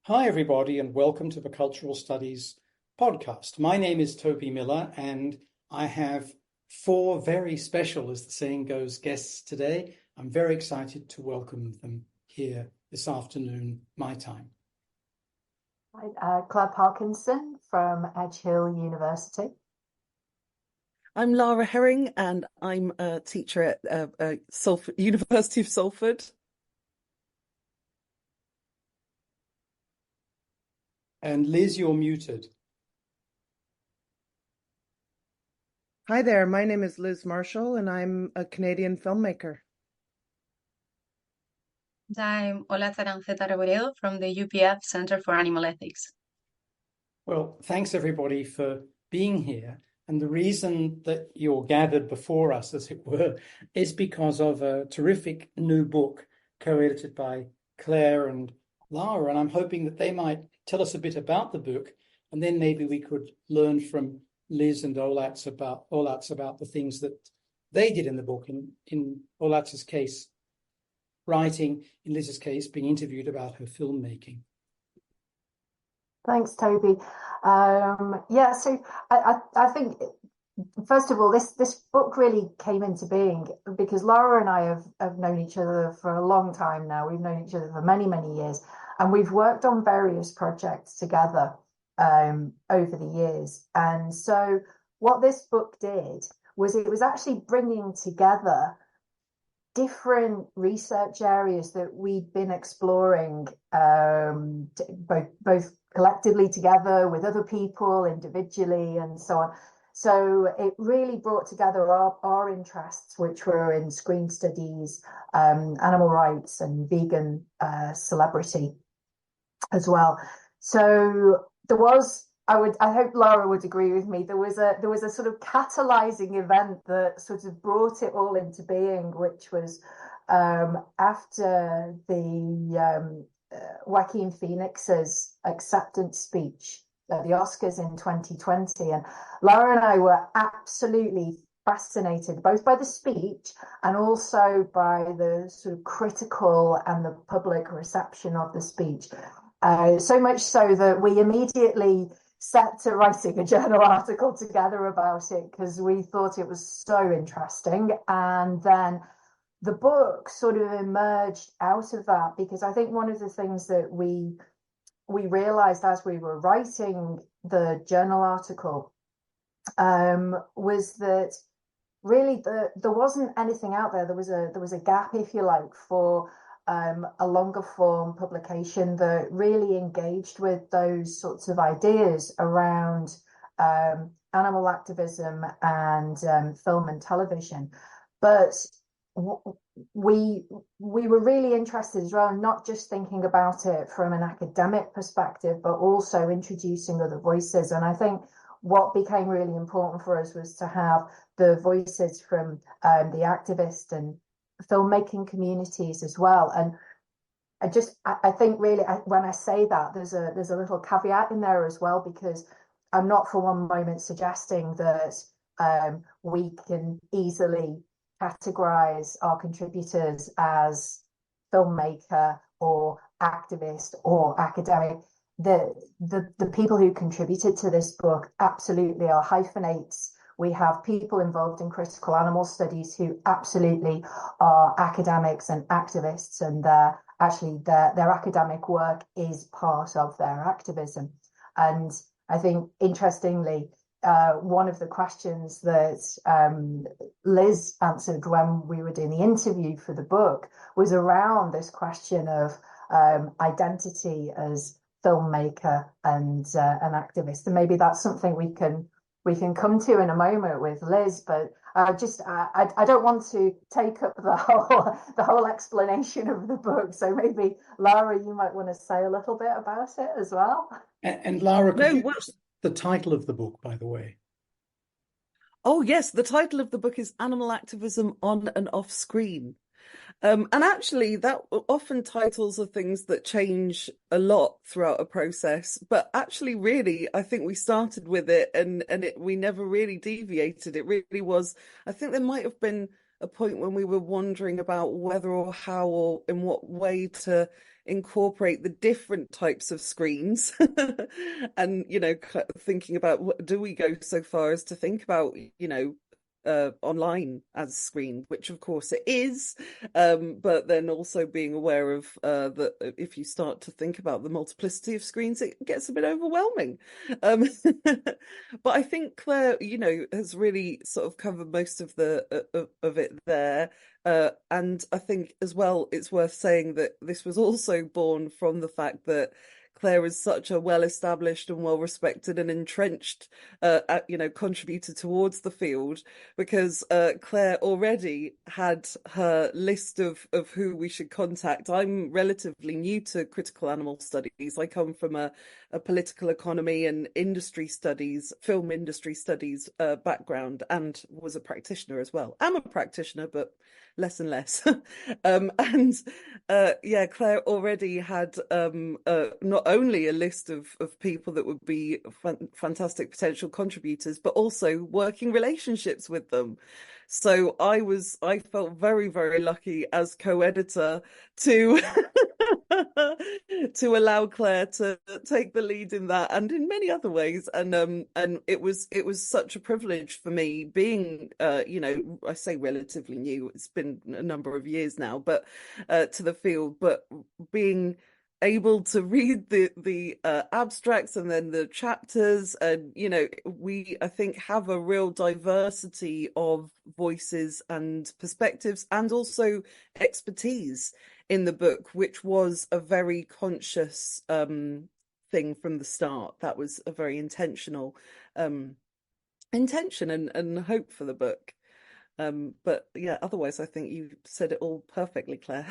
Hi, everybody, and welcome to the Cultural Studies podcast. My name is Toby Miller, and I have four very special, as the saying goes, guests today. I'm very excited to welcome them here this afternoon, my time. Hi, Claire Parkinson from Edge Hill University. I'm Lara Herring, and I'm a teacher at University of Salford. And Liz, you're muted. Hi there, my name is Liz Marshall, and I'm a Canadian filmmaker. I'm Olatz Aranceta Reboredo from the UPF Center for Animal Ethics. Well, thanks everybody for being here. And the reason that you're gathered before us, as it were, is because of a terrific new book co-edited by Claire and Lara. And I'm hoping that they might tell us a bit about the book, and then maybe we could learn from Liz and Olatz about the things that they did in the book. In Olatz's case, writing; in Liz's case, being interviewed about her filmmaking. Thanks, Toby. So I think, first of all, this book really came into being because Lara and I have known each other for a long time now. We've known each other for many, many years, and we've worked on various projects together over the years. And so what this book did was it was actually bringing together different research areas that we'd been exploring, both collectively together with other people, individually, and so on. So it really brought together our interests, which were in screen studies, animal rights, and vegan celebrity as well. So there was, I hope Lara would agree with me, there was a sort of catalyzing event that sort of brought it all into being, which was after the Joaquin Phoenix's acceptance speech at the Oscars in 2020. And Lara and I were absolutely fascinated both by the speech and also by the sort of critical and the public reception of the speech. So much so that we immediately set to writing a journal article together about it because we thought it was so interesting. And then the book sort of emerged out of that, because I think one of the things that we realized as we were writing the journal article was that really there wasn't anything out there. There was a gap, if you like, for a longer form publication that really engaged with those sorts of ideas around animal activism and film and television. But we were really interested as well, not just thinking about it from an academic perspective, but also introducing other voices. And I think what became really important for us was to have the voices from the activist and filmmaking communities as well. And I think really when I say that, there's a little caveat in there as well, because I'm not for one moment suggesting that we can easily categorize our contributors as filmmaker or activist or academic. The people who contributed to this book absolutely are hyphenates. We have people involved in critical animal studies who absolutely are academics and activists, and their academic work is part of their activism. And I think, interestingly, one of the questions that Liz answered when we were doing the interview for the book was around this question of identity as filmmaker and an activist. And maybe that's something we can come to in a moment with Liz, but I don't want to take up the whole explanation of the book. So maybe Lara, you might want to say a little bit about it as well. And Lara, could you just the title of the book, by the way? Oh yes, the title of the book is Animal Activism on and Off Screen. And actually, that often titles are things that change a lot throughout a process. But actually, really, I think we started with it and we never really deviated. It really was, I think there might have been a point when we were wondering about whether or how or in what way to incorporate the different types of screens and, thinking about do we go so far as to think about, online as a screen, which of course it is, but then also being aware of that if you start to think about the multiplicity of screens, it gets a bit overwhelming. But I think Claire, has really sort of covered most of of it there. And I think as well, it's worth saying that this was also born from the fact that Claire is such a well-established and well-respected and entrenched, contributor towards the field, because Claire already had her list of who we should contact. I'm relatively new to critical animal studies. I come from a political economy and industry studies, film industry studies background, and was a practitioner as well. I'm a practitioner, but less and less. Claire already had not only a list of people that would be fantastic potential contributors, but also working relationships with them. So I felt very, very lucky as co-editor to to allow Claire to take the lead in that and in many other ways. And it was such a privilege for me being I say relatively new, it's been a number of years now, but to the field, but being able to read the abstracts and then the chapters, and we, I think, have a real diversity of voices and perspectives and also expertise in the book, which was a very conscious thing from the start. That was a very intentional intention and hope for the book. But yeah, otherwise I think you said it all perfectly, Claire.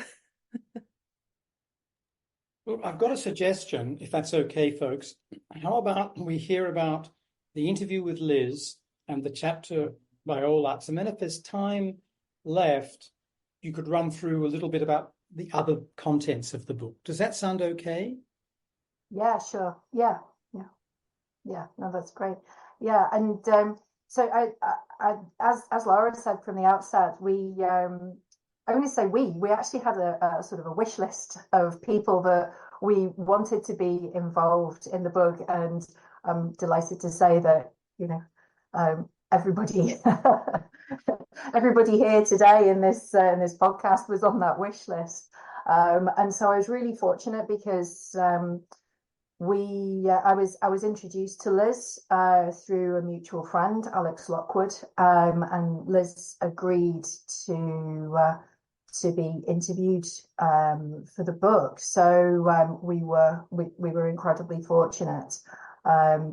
Well, I've got a suggestion, if that's okay, folks. How about we hear about the interview with Liz and the chapter by Olatz, and then if there's time left, you could run through a little bit about the other contents of the book. Does that sound okay? Yeah, sure. Yeah. No, that's great. Yeah, and so I as Laura said from the outset, we I only say we actually had a sort of a wish list of people that we wanted to be involved in the book, and I'm delighted to say that everybody everybody here today in this podcast was on that wish list, and so I was really fortunate because I was introduced to Liz through a mutual friend, Alex Lockwood, and Liz agreed to be interviewed for the book. So we were incredibly fortunate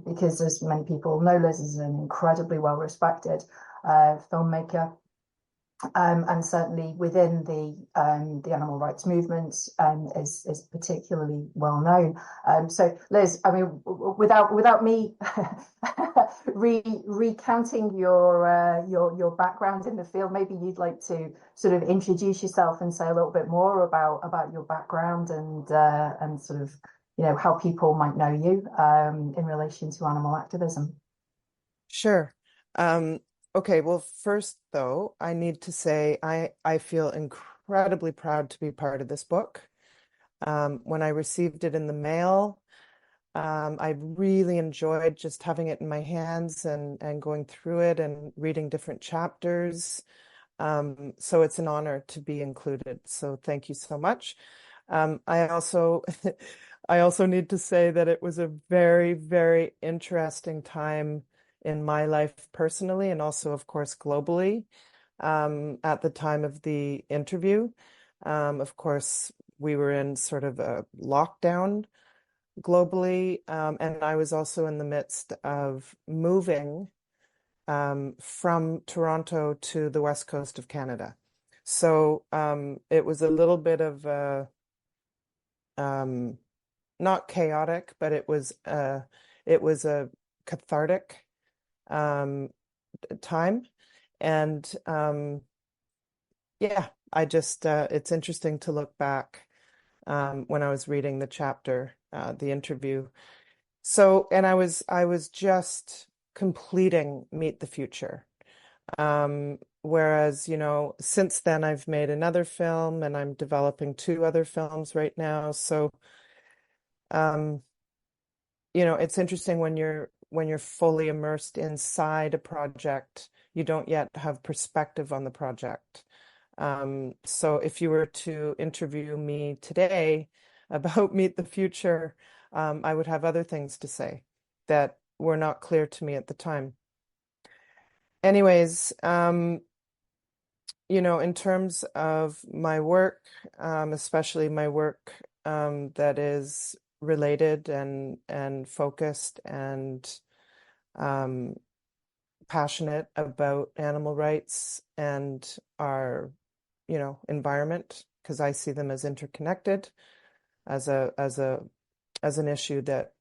because, as many people know, Liz is an incredibly well respected filmmaker. And certainly within the animal rights movement is particularly well known. So Liz, I mean, without me recounting your background in the field, maybe you'd like to sort of introduce yourself and say a little bit more about your background and sort of how people might know you in relation to animal activism. Sure. Okay, well, first, though, I need to say I feel incredibly proud to be part of this book. When I received it in the mail, I really enjoyed just having it in my hands and going through it and reading different chapters. So it's an honor to be included. So thank you so much. I also need to say that it was a very, very interesting time in my life personally, and also, of course, globally, at the time of the interview. Of course, we were in sort of a lockdown globally, and I was also in the midst of moving from Toronto to the west coast of Canada. So it was a little bit of not chaotic, but it was a cathartic time. And I just it's interesting to look back when I was reading the chapter, the interview. So, and I was just completing Meet the Future. whereas, since then I've made another film and I'm developing 2 other films right now. So, it's interesting when you're fully immersed inside a project, you don't yet have perspective on the project. So if you were to interview me today about Meet the Future, I would have other things to say that were not clear to me at the time. Anyways, in terms of my work, especially my work that is related and focused and passionate about animal rights and our, environment, because I see them as interconnected, as an issue that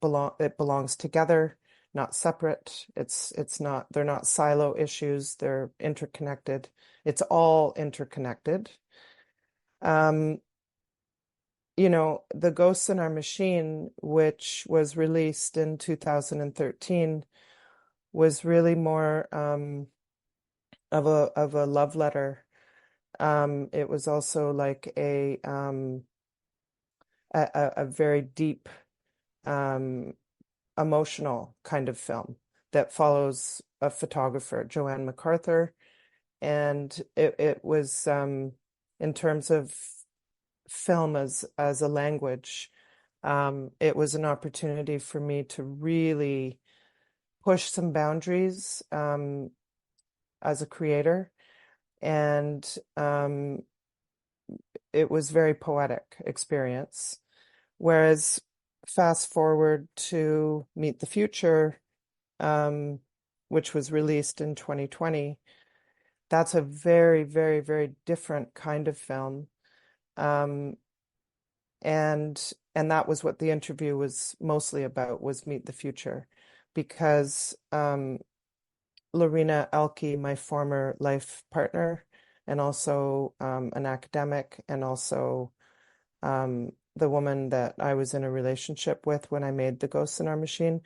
belongs together, not separate. They're not silo issues, they're interconnected. It's all interconnected. The Ghosts in Our Machine, which was released in 2013, was really more of a love letter. It was also like a very deep emotional kind of film that follows a photographer, Joanne MacArthur, and it was in terms of film as a language, it was an opportunity for me to really push some boundaries as a creator, and it was very poetic experience. Whereas fast forward to Meet the Future, which was released in 2020, that's a very, very, very different kind of film. And that was what the interview was mostly about, was Meet the Future, because Lorena Elke, my former life partner, and also an academic, and also the woman that I was in a relationship with when I made The Ghosts in Our Machine,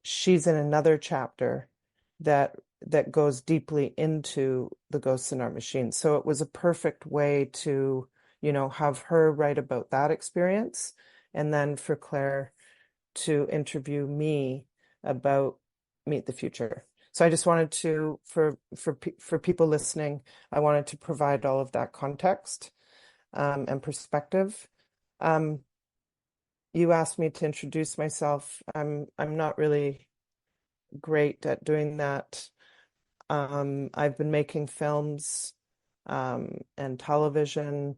she's in another chapter that goes deeply into The Ghosts in Our Machine. So it was a perfect way to, have her write about that experience, and then for Claire to interview me about Meet the Future. So I just wanted to, for people listening, I wanted to provide all of that context and perspective. You asked me to introduce myself. I'm not really great at doing that. I've been making films and television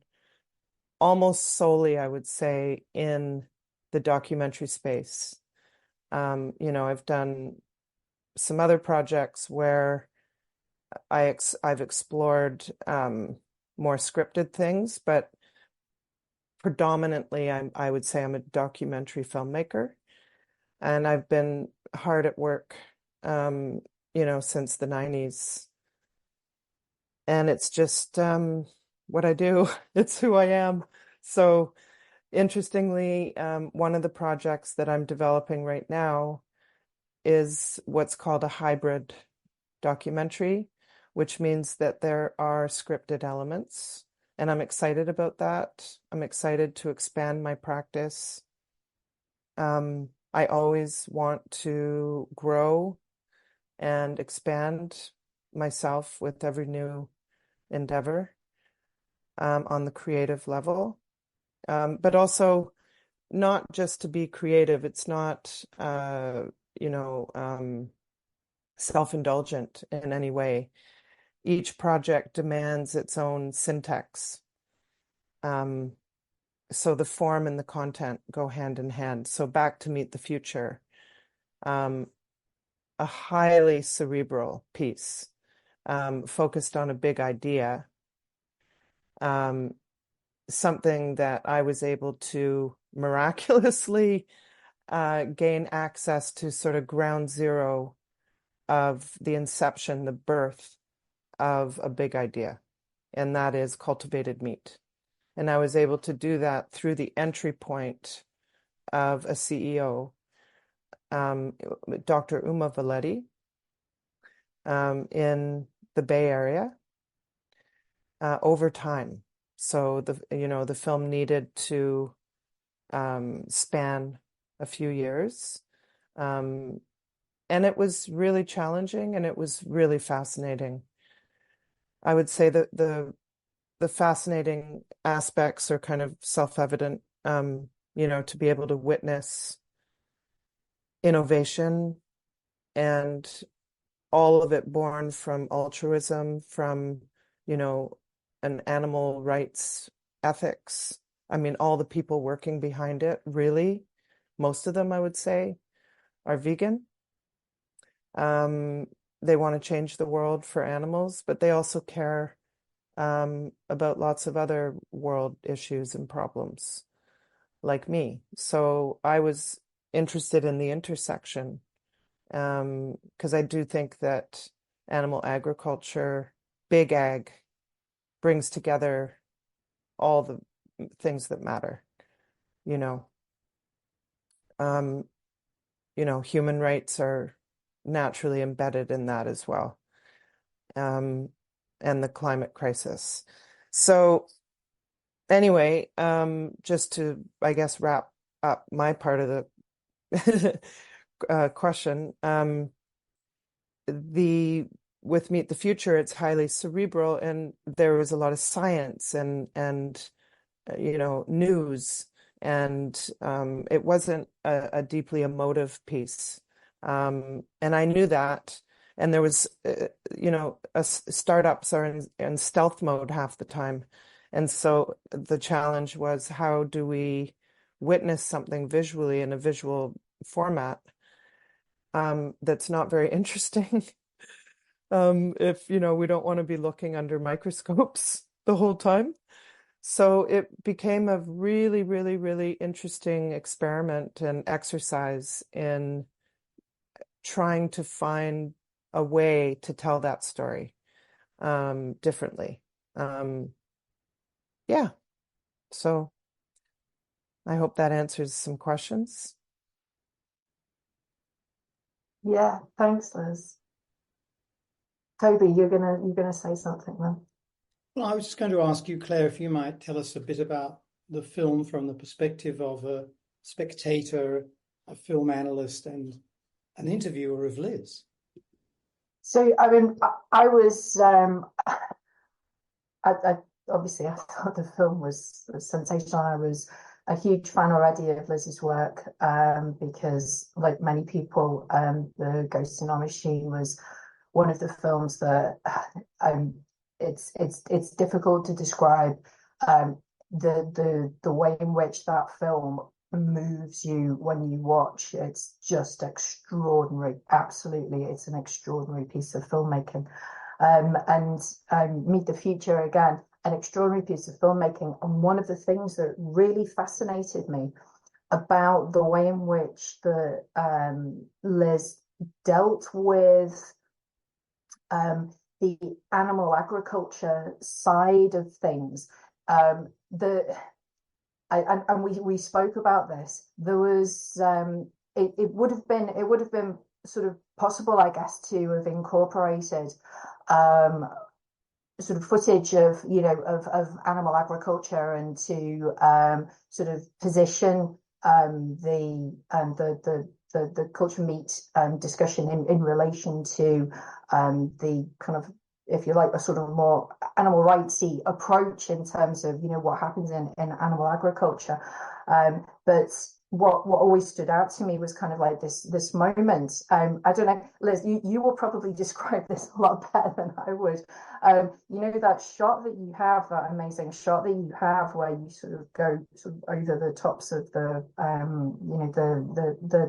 almost solely, I would say, in the documentary space. I've done some other projects where I've explored more scripted things, but predominantly I would say I'm a documentary filmmaker, and I've been hard at work since the 90s, and it's just what I do. It's who I am. So interestingly, one of the projects that I'm developing right now is what's called a hybrid documentary, which means that there are scripted elements, and I'm excited about that. I'm excited to expand my practice. I always want to grow and expand myself with every new endeavor on the creative level, but also not just to be creative. It's not, self-indulgent in any way. Each project demands its own syntax. So the form and the content go hand in hand. So back to Meet the Future, a highly cerebral piece, focused on a big idea, something that I was able to miraculously gain access to, sort of ground zero of the inception, the birth of a big idea, and that is cultivated meat. And I was able to do that through the entry point of a CEO, Dr. Uma Valeti, in the Bay Area over time. So the film needed to span a few years. And it was really challenging and it was really fascinating. I would say that the fascinating aspects are kind of self-evident, to be able to witness innovation and all of it born from altruism, from, an animal rights ethics. I mean, all the people working behind it, really, most of them, I would say, are vegan. They want to change the world for animals, but they also care about lots of other world issues and problems, like me. So I was interested in the intersection, because I do think that animal agriculture, big ag, brings together all the things that matter, you know. Human rights are naturally embedded in that as well, and the climate crisis. So anyway, just to, I guess, wrap up my part of the question, with Meet the Future, it's highly cerebral, and there was a lot of science and news, and it wasn't a deeply emotive piece. And I knew that, and there was, startups are in stealth mode half the time. And so the challenge was, how do we witness something visually in a visual format that's not very interesting? If, we don't want to be looking under microscopes the whole time. So it became a really, really, really interesting experiment and exercise in trying to find a way to tell that story differently. Yeah. So I hope that answers some questions. Yeah, thanks, Liz. Toby, you're gonna say something then. Well, I was just going to ask you, Claire, if you might tell us a bit about the film from the perspective of a spectator, a film analyst, and an interviewer of Liz. So, I mean, I was, I obviously I thought the film was sensational. I was a huge fan already of Liz's work, because, like many people, The Ghost in Our Machine was one of the films that it's difficult to describe the way in which that film moves you when you watch. It's just extraordinary. Absolutely, it's an extraordinary piece of filmmaking. And Meet the Future, again, an extraordinary piece of filmmaking. And one of the things that really fascinated me about the way in which the Liz dealt with the animal agriculture side of things, and we spoke about this. There was it would have been sort of possible, I guess, to have incorporated sort of footage of animal agriculture, and to sort of position the culture meat discussion in relation to the kind of, if you like, a sort of more animal rightsy approach in terms of what happens in animal agriculture. But what always stood out to me was kind of like this moment. I don't know, Liz, you will probably describe this a lot better than I would. That shot that you have, that amazing shot that you have, where you sort of go sort of over the tops of the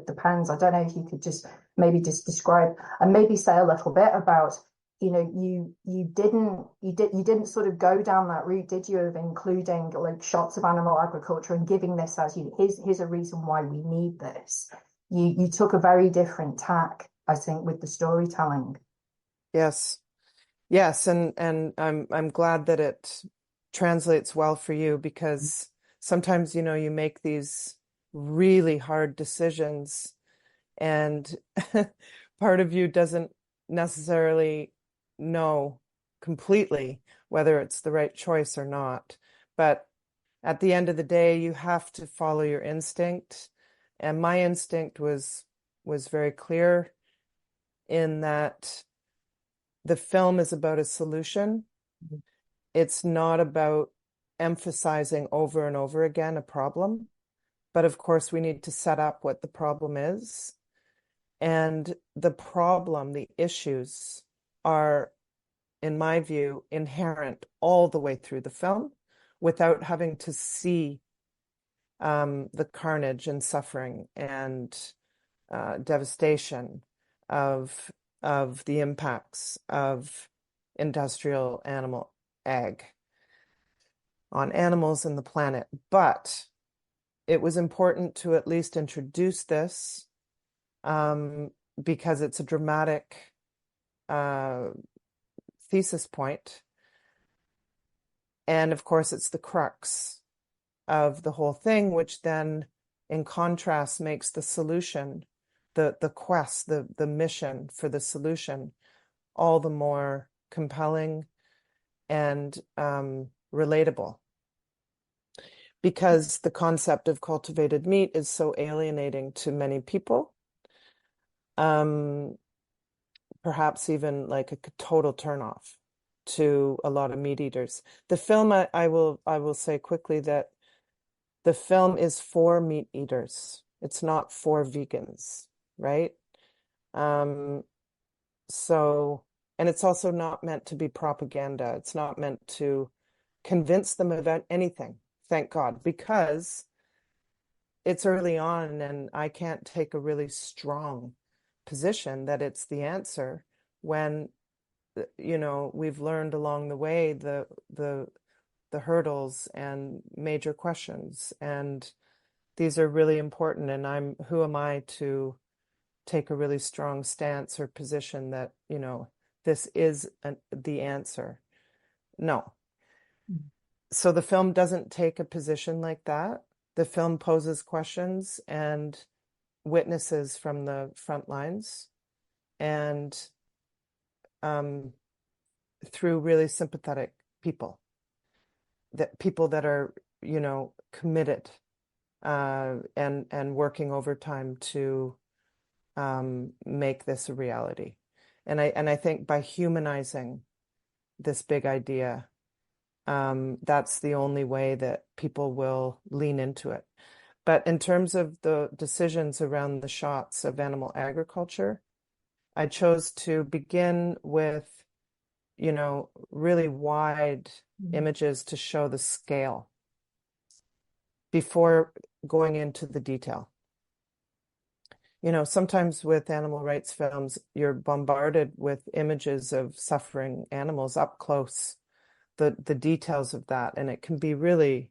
the pans. I don't know if you could just maybe just describe and maybe say a little bit about, you didn't sort of go down that route, did you, of including like shots of animal agriculture and giving this as here's a reason why we need this. You took a very different tack, I think, with the storytelling. Yes, and I'm glad that it translates well for you, because sometimes you make these really hard decisions, and part of you doesn't necessarily know completely whether it's the right choice or not. But at the end of the day, you have to follow your instinct. And my instinct was very clear in that the film is about a solution. It's not about emphasizing over and over again a problem. But of course, we need to set up what the problem is. And the problem, the issues are, in my view, inherent all the way through the film without having to see the carnage and suffering and devastation of the impacts of industrial animal ag on animals and the planet. But it was important to at least introduce this because it's a dramatic thesis point. And of course, it's the crux of the whole thing, which then, in contrast, makes the solution, the quest, the mission for the solution, all the more compelling and relatable. Because the concept of cultivated meat is so alienating to many people, perhaps even like a total turnoff to a lot of meat eaters. The film, I will say quickly that the film is for meat eaters. It's not for vegans, right? So, and it's also not meant to be propaganda. It's not meant to convince them about anything, thank God, because it's early on and I can't take a really strong position that it's the answer when, you know, we've learned along the way the hurdles and major questions, and these are really important. And who am I to take a really strong stance or position that, you know, this is the answer? No. So the film doesn't take a position like that. The film poses questions and witnesses from the front lines, and through really sympathetic people that are, you know, committed and working overtime to make this a reality. And I think by humanizing this big idea, that's the only way that people will lean into it. But in terms of the decisions around the shots of animal agriculture, I chose to begin with, you know, really wide images to show the scale before going into the detail. You know, sometimes with animal rights films, you're bombarded with images of suffering animals up close, the details of that, and it can be really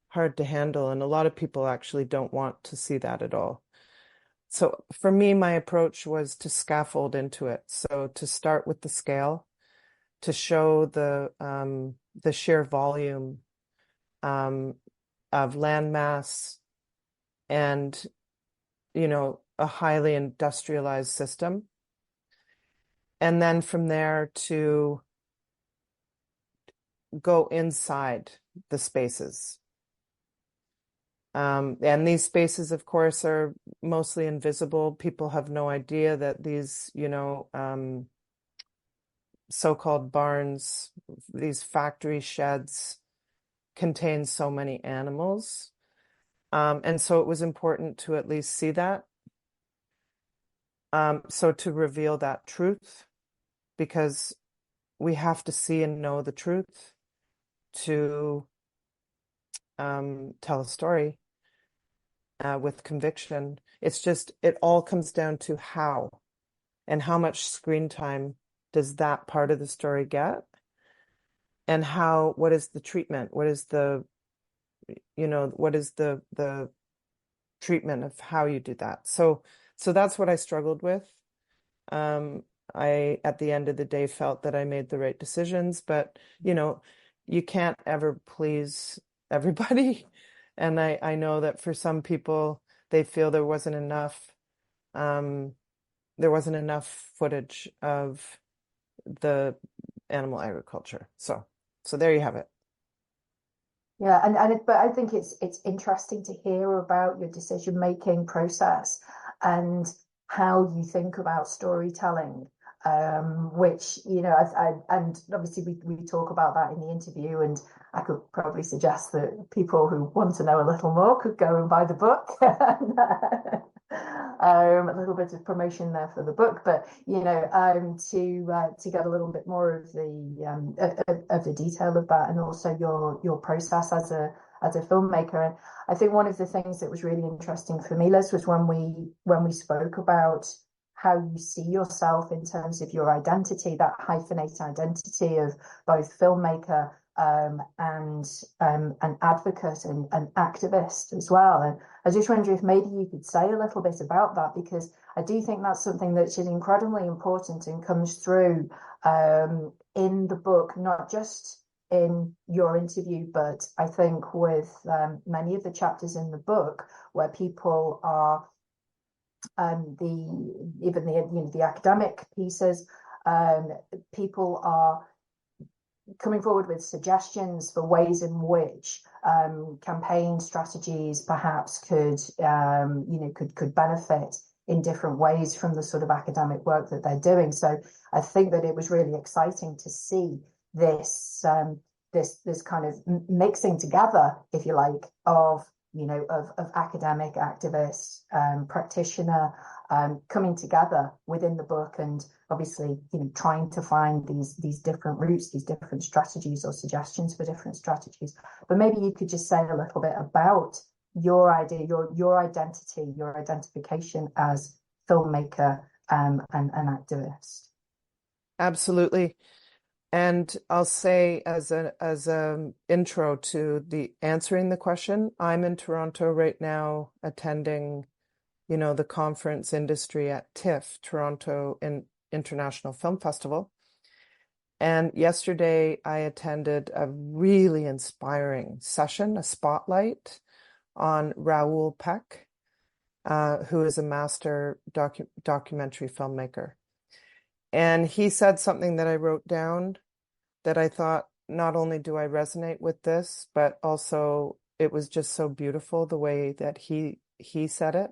hard to handle. And a lot of people actually don't want to see that at all. So for me, my approach was to scaffold into it. So to start with the scale, to show the sheer volume of land mass and, you know, a highly industrialized system. And then from there to go inside the spaces. And these spaces, of course, are mostly invisible. People have no idea that these, you know, so-called barns, these factory sheds, contain so many animals. And so it was important to at least see that. So to reveal that truth, because we have to see and know the truth to tell a story with conviction. It's just, it all comes down to how and how much screen time does that part of the story get, and what is the treatment? What is the, you know, what is the treatment of how you do that? So that's what I struggled with. I, at the end of the day, felt that I made the right decisions, but, you know, you can't ever please everybody. And I know that for some people, they feel there wasn't enough footage of the animal agriculture. So there you have it. Yeah, but I think it's interesting to hear about your decision-making process and how you think about storytelling, which, you know, and obviously we talk about that in the interview, and I could probably suggest that people who want to know a little more could go and buy the book. A little bit of promotion there for the book, but you know, to get a little bit more of the detail of that, and also your process as a filmmaker. And I think one of the things that was really interesting for me, Liz, was when we spoke about how you see yourself in terms of your identity, that hyphenate identity of both filmmaker and an advocate and an activist as well. And I just wonder if maybe you could say a little bit about that, because I do think that's something that is incredibly important and comes through in the book, not just in your interview, but I think with many of the chapters in the book where people are the academic pieces, people are coming forward with suggestions for ways in which campaign strategies perhaps could benefit in different ways from the sort of academic work that they're doing. So I think that it was really exciting to see this this kind of mixing together, if you like, of academic, activists, practitioner, coming together within the book, and obviously, trying to find these different routes, these different strategies or suggestions for different strategies. But maybe you could just say a little bit about your idea, your identity, your identification as filmmaker and an activist. Absolutely. And I'll say as a intro to the answering the question, I'm in Toronto right now attending, the conference industry at TIFF, Toronto International Film Festival. And yesterday I attended a really inspiring session, a spotlight on Raoul Peck, who is a master documentary filmmaker. And he said something that I wrote down that I thought, not only do I resonate with this, but also it was just so beautiful the way that he said it.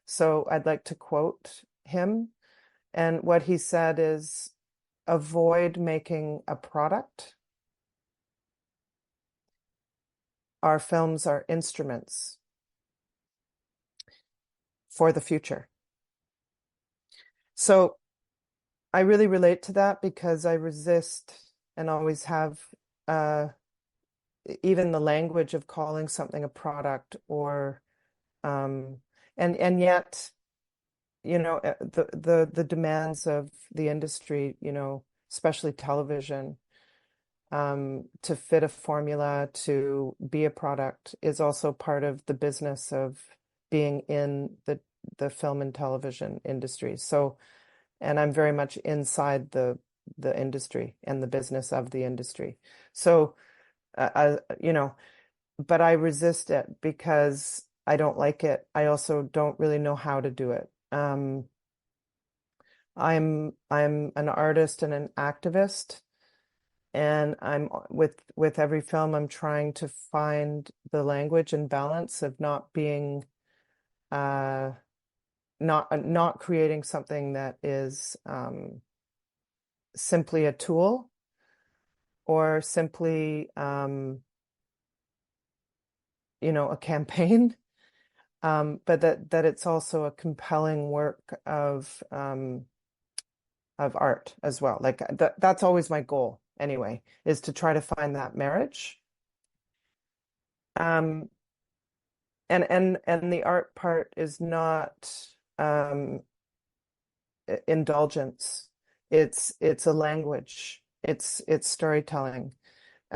So I'd like to quote him. And what he said is, avoid making a product. Our films are instruments for the future. So I really relate to that, because I resist and always have even the language of calling something a product, or and yet, the demands of the industry, especially television, to fit a formula, to be a product, is also part of the business of being in the film and television industry. So, and I'm very much inside the industry and the business of the industry. So, but I resist it because I don't like it. I also don't really know how to do it. I'm an artist and an activist, and I'm with every film I'm trying to find the language and balance of not being not creating something that is simply a tool, or simply a campaign, but that it's also a compelling work of art as well. Like that's always my goal anyway, is to try to find that marriage. And the art part is not indulgence. It's a language. It's storytelling.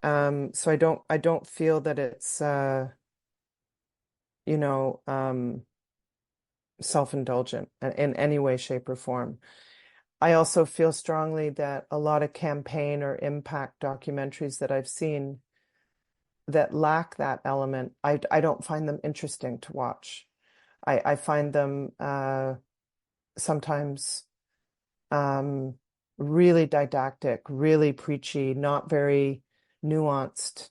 So I don't feel that it's self-indulgent in any way, shape, or form. I also feel strongly that a lot of campaign or impact documentaries that I've seen that lack that element, I don't find them interesting to watch. I find them sometimes really didactic, really preachy, not very nuanced.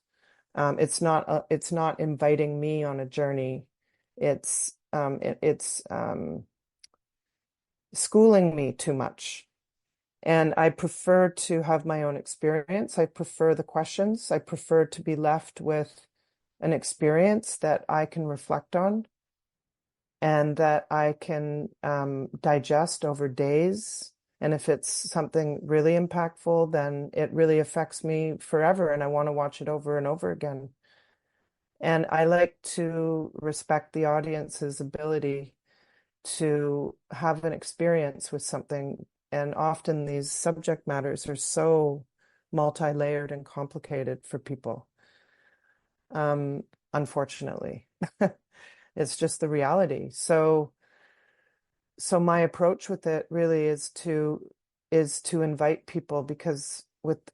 It's not inviting me on a journey. It's schooling me too much. And I prefer to have my own experience. I prefer the questions. I prefer to be left with an experience that I can reflect on and that I can digest over days. And if it's something really impactful, then it really affects me forever, and I want to watch it over and over again. And I like to respect the audience's ability to have an experience with something. And often these subject matters are so multi-layered and complicated for people. Unfortunately, it's just the reality. So my approach with it really is to invite people, because with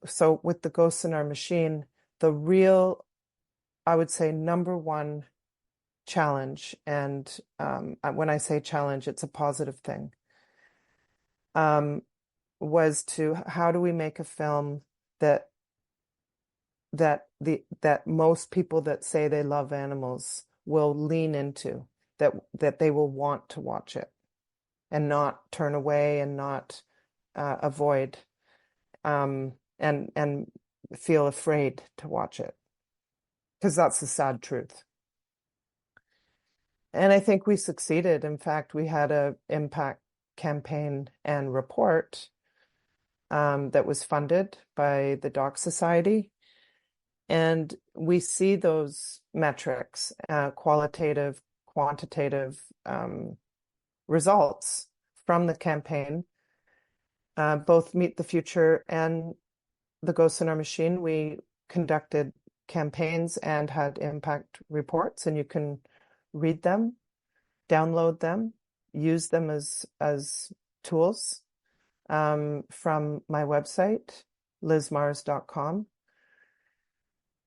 the Ghosts in Our Machine, the real, I would say, number one challenge, and when I say challenge, it's a positive thing, was to how do we make a film that most people that say they love animals will lean into, that they will want to watch it and not turn away and not avoid and feel afraid to watch it, because that's the sad truth. And I think we succeeded. In fact, we had an impact campaign and report that was funded by the Doc Society. And we see those metrics, qualitative, quantitative results from the campaign, both Meet the Future and the Ghosts in Our Machine. We conducted campaigns and had impact reports, and you can read them, download them, use them as tools from my website, lizmars.com.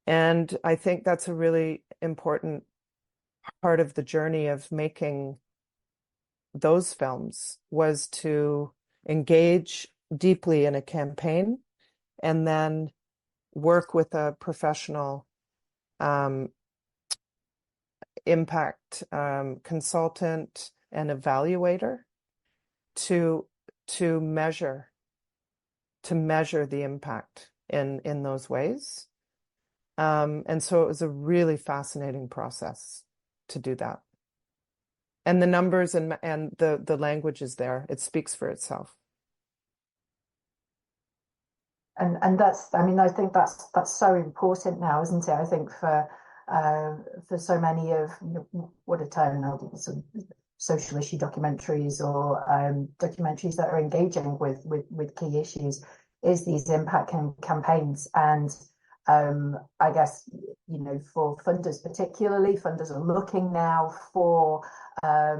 And I think that's a really important part of the journey of making those films, was to engage deeply in a campaign and then work with a professional impact consultant and evaluator to measure the impact in those ways. And so it was a really fascinating process to do that. And the numbers and the language is there. It speaks for itself. And that's, I mean, I think that's so important now, isn't it? I think for so many of, what a term now, some social issue documentaries or documentaries that are engaging with key issues, is these impact campaigns. And I guess, for funders particularly, funders are looking now for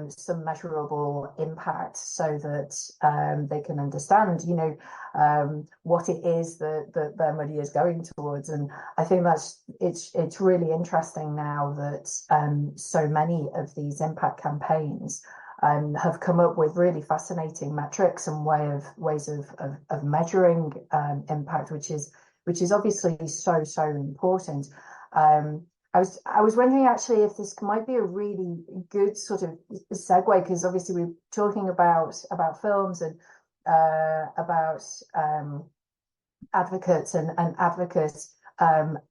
some measurable impact, so that they can understand, what it is that their money is going towards. And I think it's really interesting now that so many of these impact campaigns have come up with really fascinating metrics and ways of measuring impact, which is obviously so important. I was wondering actually if this might be a really good sort of segue, because obviously we're talking about films and about advocates and advocate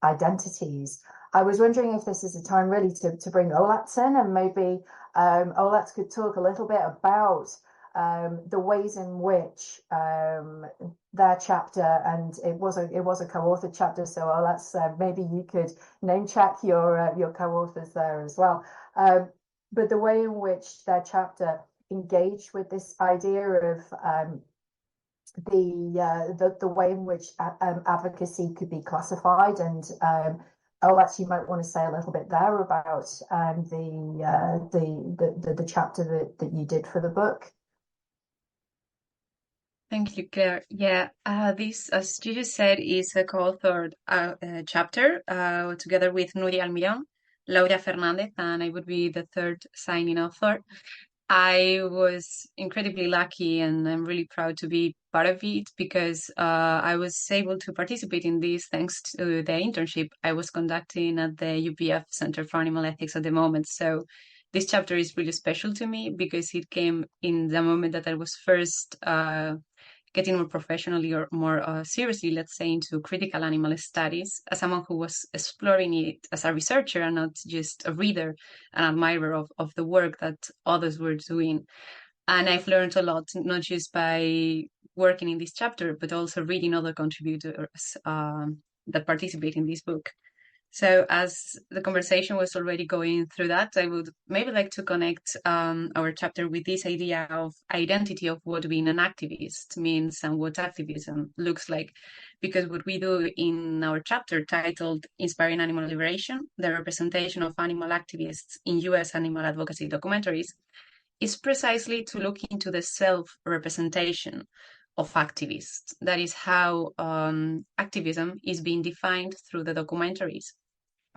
identities. I was wondering if this is a time really to bring Olatz in, and maybe Olatz could talk a little bit about the ways in which their chapter, and it was a co-authored chapter, so Olatz, maybe you could name check your co-authors there as well. But the way in which their chapter engaged with this idea of the way in which advocacy could be classified, and Olatz, you might want to say a little bit there about the chapter that you did for the book. Thank you, Claire. Yeah, this, as you just said, is a co-authored chapter together with Nuria Almirón, Laura Fernandez, and I would be the third signing author. I was incredibly lucky, and I'm really proud to be part of it because I was able to participate in this thanks to the internship I was conducting at the UPF Center for Animal Ethics at the moment. So this chapter is really special to me because it came in the moment that I was first getting more professionally or more seriously, let's say, into critical animal studies as someone who was exploring it as a researcher and not just a reader and admirer of the work that others were doing. And I've learned a lot, not just by working in this chapter, but also reading other contributors that participate in this book. So as the conversation was already going through that, I would maybe like to connect our chapter with this idea of identity of what being an activist means and what activism looks like. Because what we do in our chapter titled Inspiring Animal Liberation, the representation of animal activists in US animal advocacy documentaries, is precisely to look into the self-representation of activists. That is how activism is being defined through the documentaries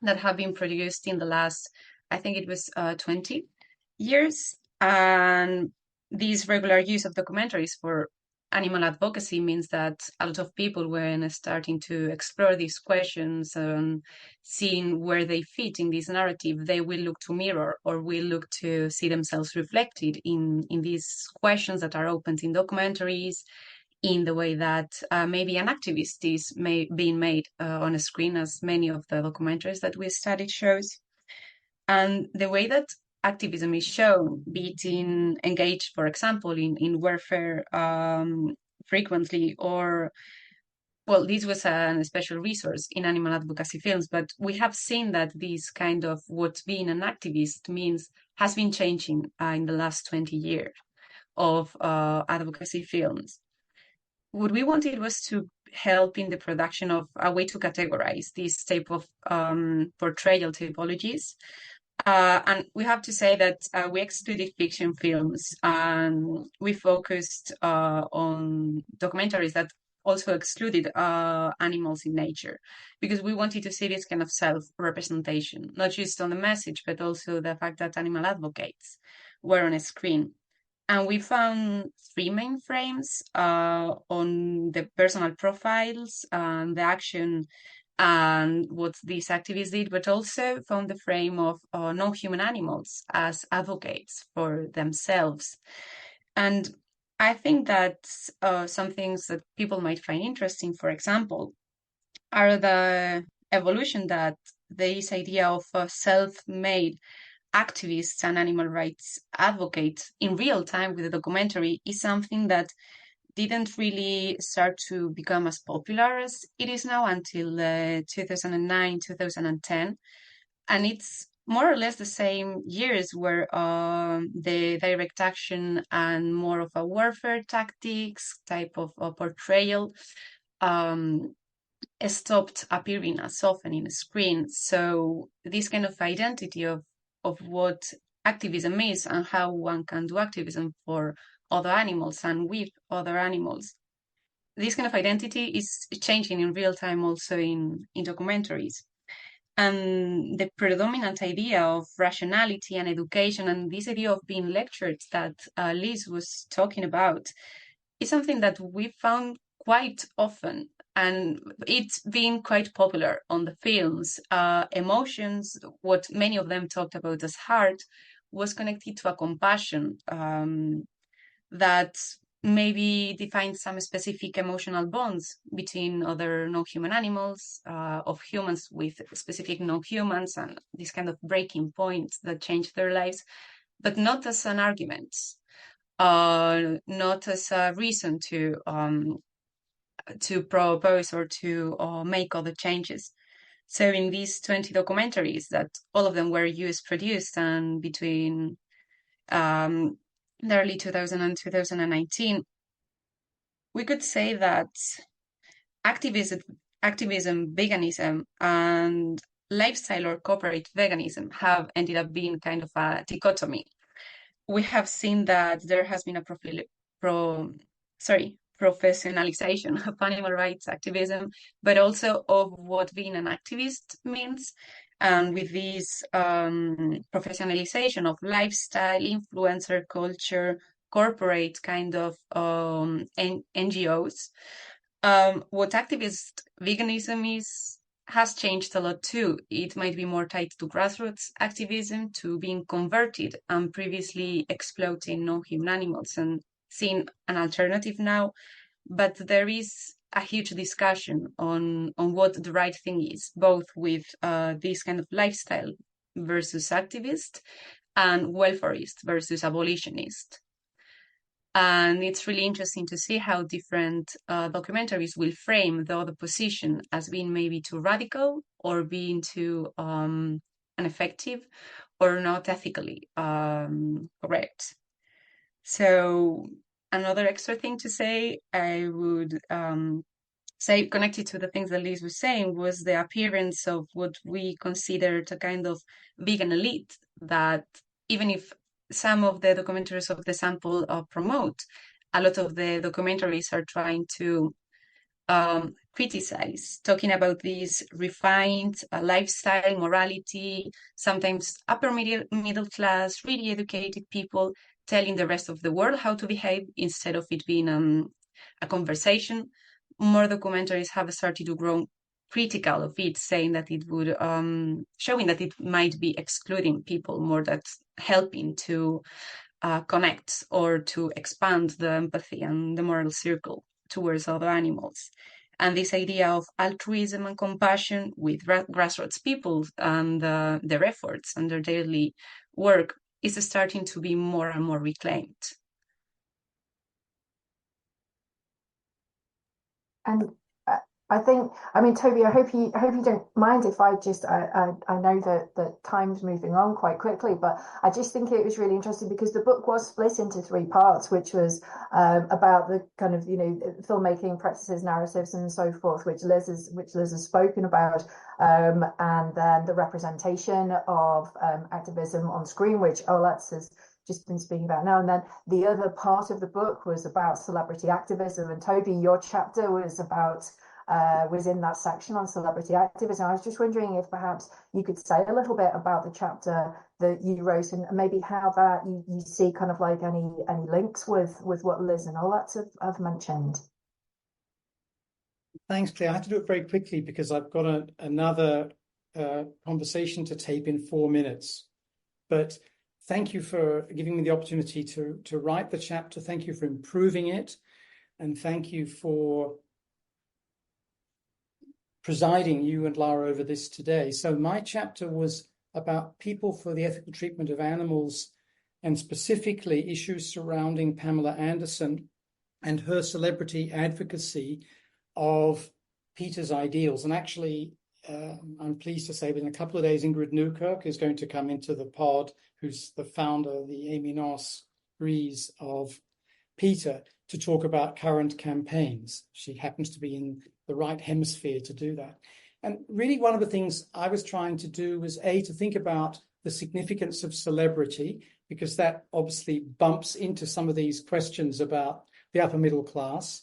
that have been produced in the last, I think it was 20 years. And this regular use of documentaries for animal advocacy means that a lot of people, when starting to explore these questions and seeing where they fit in this narrative, they will look to mirror or will look to see themselves reflected in these questions that are opened in documentaries, in the way that maybe an activist is being made on a screen, as many of the documentaries that we studied shows. And the way that activism is shown, be it in engaged, for example, in warfare frequently, or, well, this was a special resource in animal advocacy films, but we have seen that this kind of what being an activist means has been changing in the last 20 years of advocacy films. What we wanted was to help in the production of a way to categorize this type of portrayal typologies. And we have to say that we excluded fiction films and we focused on documentaries that also excluded animals in nature, because we wanted to see this kind of self-representation, not just on the message, but also the fact that animal advocates were on a screen. And we found three main frames on the personal profiles and the action and what these activists did, but also found the frame of non-human animals as advocates for themselves. And I think that some things that people might find interesting, for example, are the evolution that this idea of self-made activists and animal rights advocates in real time with the documentary is something that didn't really start to become as popular as it is now until 2009, 2010. And it's more or less the same years where the direct action and more of a warfare tactics type of portrayal stopped appearing as often in the screen. So this kind of identity of what activism is and how one can do activism for other animals and with other animals, this kind of identity is changing in real time also in documentaries. And the predominant idea of rationality and education and this idea of being lectured that Liz was talking about is something that we found quite often, and it's been quite popular on the films. Emotions, what many of them talked about as heart, was connected to a compassion that maybe defines some specific emotional bonds between other non-human animals, of humans with specific non-humans, and this kind of breaking points that change their lives, but not as an argument, not as a reason to propose or to make other changes. So in these 20 documentaries, that all of them were US produced, and between the early 2000 and 2019, we could say that activism, veganism, and lifestyle or corporate veganism have ended up being kind of a dichotomy. We have seen that there has been a professionalization of animal rights activism, but also of what being an activist means. And with this professionalization of lifestyle, influencer culture, corporate kind of NGOs, what activist veganism has changed a lot too. It might be more tied to grassroots activism, to being converted and previously exploiting non-human animals and seeing an alternative now. But there is a huge discussion on what the right thing is, both with this kind of lifestyle versus activist and welfarist versus abolitionist. And it's really interesting to see how different documentaries will frame the other position as being maybe too radical or being too ineffective or not ethically correct. So another extra thing to say, I would say, connected to the things that Liz was saying, was the appearance of what we considered a kind of vegan elite, that even if some of the documentaries of the sample promote, a lot of the documentaries are trying to criticize, talking about this refined lifestyle, morality, sometimes upper middle class, really educated people telling the rest of the world how to behave instead of it being a conversation. More documentaries have started to grow critical of it, saying that it would, showing that it might be excluding people more than helping to connect or to expand the empathy and the moral circle towards other animals. And this idea of altruism and compassion with grassroots people and their efforts and their daily work is starting to be more and more reclaimed. And I think, I mean, Toby, I hope you don't mind if I just, I know that time's moving on quite quickly, but I just think it was really interesting because the book was split into 3 parts, which was about the kind of, filmmaking practices, narratives, and so forth, which Liz has spoken about, and then the representation of activism on screen, which Olatz has just been speaking about now. And then the other part of the book was about celebrity activism. And Toby, your chapter was about was in that section on celebrity activism. I was just wondering if perhaps you could say a little bit about the chapter that you wrote and maybe how that you see kind of like any links with what Liz and Olatz have mentioned. Thanks, Claire. I have to do it very quickly because I've got another conversation to tape in 4 minutes. But thank you for giving me the opportunity to write the chapter. Thank you for improving it. And thank you for presiding, you and Lara, over this today. So my chapter was about people for the ethical treatment of animals, and specifically issues surrounding Pamela Anderson and her celebrity advocacy of Peter's ideals. And actually, I'm pleased to say that in a couple of days, Ingrid Newkirk is going to come into the pod, who's the founder, the éminence grise of Peter, to talk about current campaigns. She happens to be in the right hemisphere to do that. And really one of the things I was trying to do was to think about the significance of celebrity, because that obviously bumps into some of these questions about the upper middle class.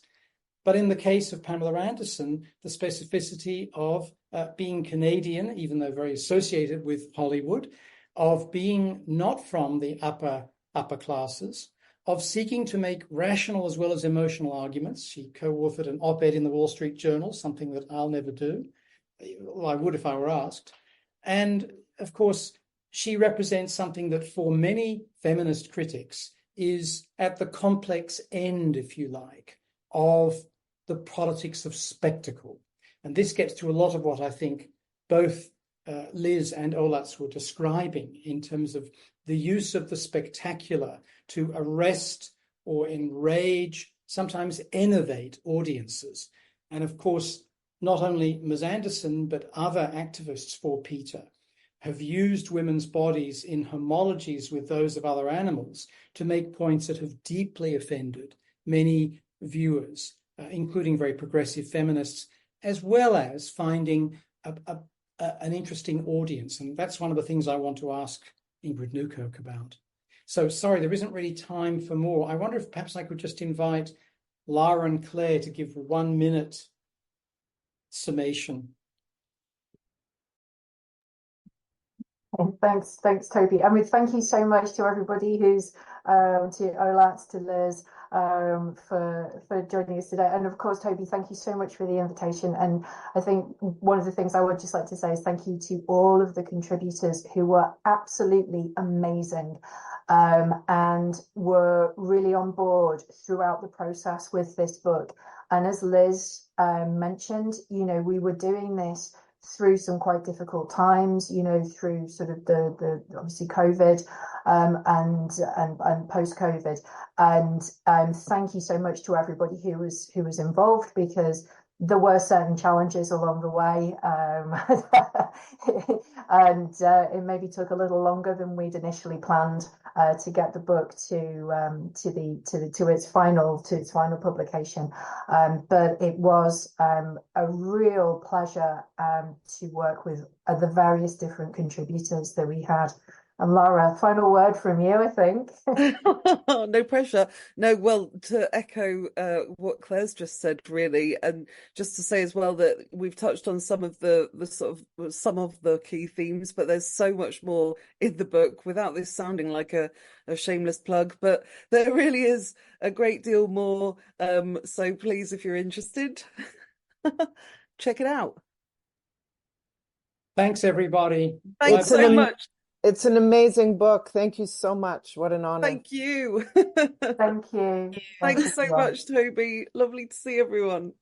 But in the case of Pamela Anderson, the specificity of being Canadian, even though very associated with Hollywood, of being not from the upper classes, of seeking to make rational as well as emotional arguments. She co-authored an op-ed in the Wall Street Journal, something that I'll never do. Well, I would if I were asked. And of course, she represents something that for many feminist critics is at the complex end, if you like, of the politics of spectacle. And this gets to a lot of what I think both Liz and Olatz were describing in terms of the use of the spectacular to arrest or enrage, sometimes enervate audiences. And of course, not only Ms. Anderson, but other activists for Peter have used women's bodies in homologies with those of other animals to make points that have deeply offended many viewers, including very progressive feminists, as well as finding an interesting audience. And that's one of the things I want to ask Ingrid Newkirk about. So sorry, there isn't really time for more. I wonder if perhaps I could just invite Lara and Claire to give 1 minute summation. Thanks, Toby. I mean, thank you so much to everybody who's to Olatz, to Liz, for joining us today. And of course, Toby, thank you so much for the invitation. And I think one of the things I would just like to say is thank you to all of the contributors who were absolutely amazing, and were really on board throughout the process with this book. And as Liz mentioned, you know, we were doing this through some quite difficult times, you know, through sort of the obviously COVID, and post-COVID. And thank you so much to everybody who was involved, because there were certain challenges along the way, and it maybe took a little longer than we'd initially planned to get the book to its final publication. But it was a real pleasure to work with the various different contributors that we had. And Lara, final word from you, I think. No pressure. No, well, to echo what Claire's just said, really, and just to say as well that we've touched on some of the some of the key themes, but there's so much more in the book, without this sounding like a shameless plug, but there really is a great deal more. So please, if you're interested, check it out. Thanks, everybody. Thanks so much. It's an amazing book. Thank you so much. What an honor. Thank you. Thank you. Thanks so much, Toby. Lovely to see everyone.